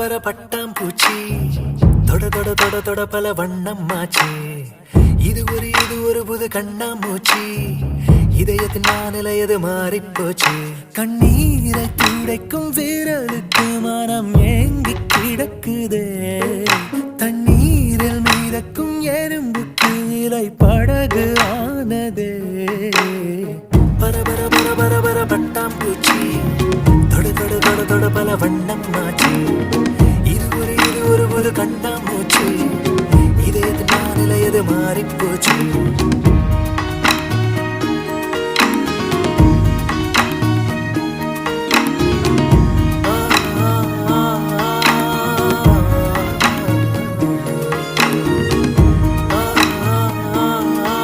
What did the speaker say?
பர பட்டாம்பூச்சி தொட தொட தொட தொட பல வண்ணம் மாச்சு. இது ஒரு புது கண்ணாமூச்சி. இதயத்தின் நானிலையது மாறிப்போச்சு. கண்ணீரை துடைக்கும் வீரலுக்கு மனம் ஏங்கி கிடக்குதே. தண்ணீரில் மீதக்கும் எறும்புக்கு இலை படகு ஆனதே. பர பர பர பர பர பட்டாம்பூச்சி தொட தொட தொட தொட பல வண்ணம் மாச்சு. இது ஒரு புது கண்ணாமூச்சி. இதயத்தின் நானிலையது மாறிப்போச்சு.